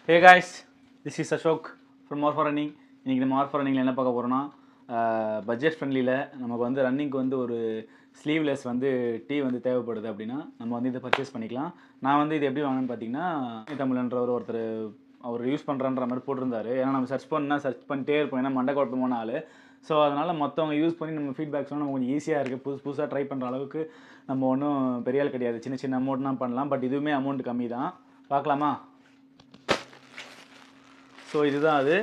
Hey guys, this is Ashok from More for Running. இன்றைக்கி நம்ம More for Runningல என்ன பார்க்க போகிறோன்னா பட்ஜெட் ஃப்ரெண்ட்லியில் நமக்கு வந்து ரன்னிங்க்கு வந்து ஒரு ஸ்லீவ்லெஸ் வந்து டீ வந்து தேவைப்படுது அப்படின்னா நம்ம வந்து இதை பர்ச்சேஸ் பண்ணிக்கலாம். நான் வந்து இது எப்படி வாங்கினேன்னு பார்த்தீங்கன்னா தமிழ்ன்றவர் ஒருத்தர் அவர் யூஸ் பண்ணுறன்ற மாதிரி போட்டிருந்தாரு. ஏன்னா நம்ம சர்ச் பண்ணிட்டே இருப்போம், ஏன்னா மண்டை குழப்பமான ஆள். ஸோ அதனால் மற்றவங்க யூஸ் பண்ணி நம்ம ஃபீட்பேக்ஸ்லாம் நம்ம கொஞ்சம் ஈஸியாக இருக்குது. புதுசாக ட்ரை பண்ணுற அளவுக்கு நம்ம ஒன்றும் பெரிய ஆள் கிடையாது. சின்ன சின்ன அமௌண்ட்லாம் பண்ணலாம். பட் இதுவுமே அமௌண்ட் கம்மி தான். பார்க்கலாமா? ஸோ இதுதான் அது.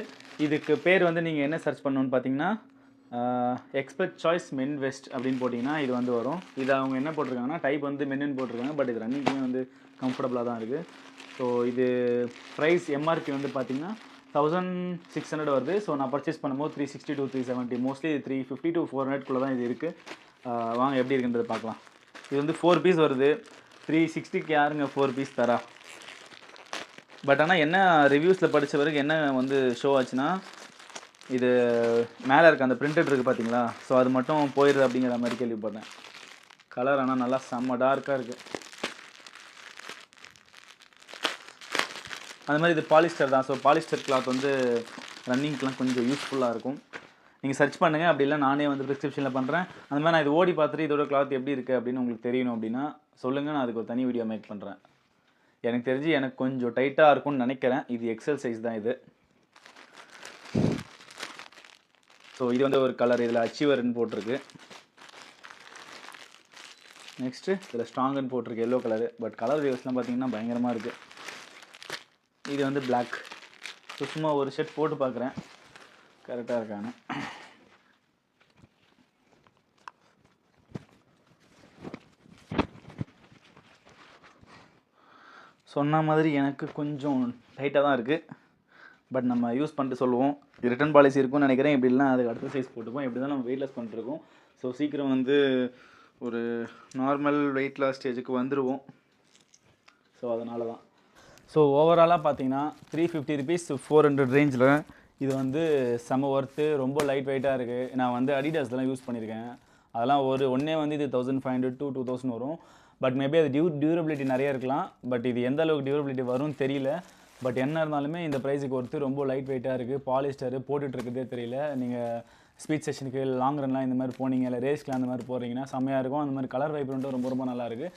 இதுக்கு பேர் வந்து நீங்கள் என்ன சர்ச் பண்ணணுன்னு பார்த்தீங்கன்னா எக்ஸ்பர்ட் சாய்ஸ் மென் வெஸ்ட் அப்படின்னு போட்டிங்கன்னா இது வந்து வரும். இது அவங்க என்ன போட்டிருக்காங்கன்னா டைப் வந்து மென்னு போட்டிருக்காங்க. பட் இது ரன்னிங்குமே வந்து கம்ஃபர்டபுளாக தான் இருக்குது. ஸோ இது ப்ரைஸ் எம்ஆர்பி வந்து பார்த்தீங்கன்னா 1600 வருது. ஸோ நான் பர்ச்சேஸ் பண்ணும்போது 360 to 370, மோஸ்ட்லி 350 to 400 தான் இது இருக்குது. வாங்க எப்படி இருக்குன்றது பார்க்கலாம். இது வந்து 4 பீஸ் வருது. 360க்கு யாருங்க 4 பீஸ் தரா? பட் ஆனால் என்ன ரிவ்யூஸில் படித்த பிறகு என்ன வந்து ஷோ ஆச்சுன்னா, இது மேலே இருக்க அந்த பிரிண்டட் இருக்குது பார்த்தீங்களா, ஸோ அது மட்டும் போயிடுது அப்படிங்கிற மாதிரி கேள்விப்பட்டேன். கலர் ஆனால் நல்லா செம்ம டார்க்காக இருக்குது. அது மாதிரி இது பாலிஸ்டர் தான். ஸோ பாலிஸ்டர் கிளாத் வந்து ரன்னிங்க்கெலாம் கொஞ்சம் யூஸ்ஃபுல்லாக இருக்கும். நீங்கள் சர்ச் பண்ணுங்கள். அப்படி இல்லை நானே வந்து ப்ரிஸ்கிரிப்ஷனில் பண்ணுறேன். அந்த மாதிரி நான் இது ஓடி பார்த்துட்டு இதோட கிளாத் எப்படி இருக்குது அப்படின்னு உங்களுக்கு தெரியணும் அப்படின்னா சொல்லுங்கள். நான் அதுக்கு ஒரு தனி வீடியோ மேக் பண்ணுறேன். எனக்கு தெரிஞ்சு எனக்கு கொஞ்சம் டைட்டாக இருக்கும்னு நினைக்கிறேன். இது எக்ஸல் சைஸ் தான் இது. ஸோ இது வந்து ஒரு கலர், இதில் அச்சீவர்னு போட்டிருக்கு. நெக்ஸ்ட்டு இதில் ஸ்ட்ராங்குன்னு போட்டிருக்கு, எல்லோ கலரு. பட் கலர் வேவ்ஸ்லாம் பார்த்தீங்கன்னா பயங்கரமாக இருக்குது. இது வந்து பிளாக். ஸோ சும்மா ஒரு ஷர்ட் போட்டு பார்க்குறேன் கரெக்டாக இருக்கான்னு. சொன்ன மாதிரி எனக்கு கொஞ்சம் டைட்டாக தான் இருக்குது. பட் நம்ம யூஸ் பண்ணிட்டு சொல்லுவோம். ரிட்டன் பாலிசி இருக்கும்னு நினைக்கிறேன். இப்படி இல்லைனா அதுக்கு அடுத்த சைஸ் போட்டுப்போம். எப்படி தான் நம்ம வெயிட் லாஸ் பண்ணிட்டுருக்கோம். ஸோ சீக்கிரம் வந்து ஒரு நார்மல் வெயிட் லாஸ் ஸ்டேஜுக்கு வந்துடுவோம். ஸோ அதனால தான். ஸோ ஓவராலாக பார்த்தீங்கன்னா 350 rupees 400 ரேஞ்சில் இது வந்து செம ஒர்த்து. ரொம்ப லைட் வெயிட்டாக இருக்குது. நான் வந்து அடிடாஸ்லாம் யூஸ் பண்ணியிருக்கேன். அதெல்லாம் ஒன்றே வந்து இது 1500 to 2000 வரும். பட் மேபி அது டியூரபிலிட்டி நிறைய இருக்கலாம். பட் இது எந்த அளவுக்கு டியூரபிலிட்டி வரும்னு தெரியல. பட் என்ன இருந்தாலுமே இந்த ப்ரைஸுக்கு ஒருத்தர் ரொம்ப லைட் வெயிட்டாக இருக்குது. பாலிஸ்டரு போட்டுட்ருக்குதே தெரியல. நீங்கள் ஸ்பீட் செஷனுக்கு லாங் ரன்லாம் இந்த மாதிரி போனீங்க, இல்லை ரேஸ்க்குலாம் அந்த மாதிரி போகிறீங்கன்னா செம்மையாக இருக்கும். அந்த மாதிரி கலர் வைப்ரண்ட்டும் ரொம்ப ரொம்ப நல்லாயிருக்கு.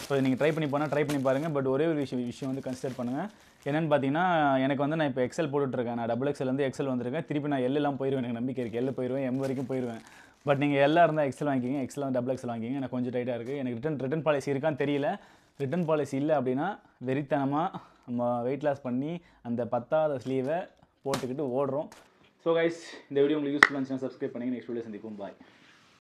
ஸோ நீங்கள் ட்ரை பண்ணி பாருங்கள். பட் ஒரே ஒரு விஷயம் வந்து கன்சிடர் பண்ணுங்கள். என்னென்னு பார்த்தீங்கன்னா, எனக்கு வந்து நான் இப்போ எக்ஸல் போட்டுட்ருக்கேன். நான் XXL வந்து எக்ஸல் வந்திருக்கேன். திருப்பி நான் எல்லாம் போயிடுவேன். எனக்கு நம்பிக்கை இருக்குது. எல் போயிடுவேன், எம் வரைக்கும் போயிடுவேன். பட் நீங்கள் எல்லாம் இருந்தால் எக்ஸல் வாங்கிக்கிங்க. எக்ஸல் வந்து XXL வாங்கிக்கிங்க. எனக்கு கொஞ்சம் டைட்டாக இருக்குது. எனக்கு ரிட்டன் பாலிசி இருக்கான்னு தெரியல. ரிட்டன் பாலிசி இல்லை அப்படின்னா வெறித்தனமாக நம்ம வெயிட் லாஸ் பண்ணி அந்த 10வது ஸ்லீவை போட்டுக்கிட்டு ஓடுறோம். ஸோ கைஸ், இந்த வீடியோ உங்களுக்கு யூஸ்ஃபுல்லாக இருந்துச்சுன்னா சப்ஸ்கிரைப் பண்ணிங்க. நெக்ஸ்ட் வீடியோ சந்திப்போம். பாய்.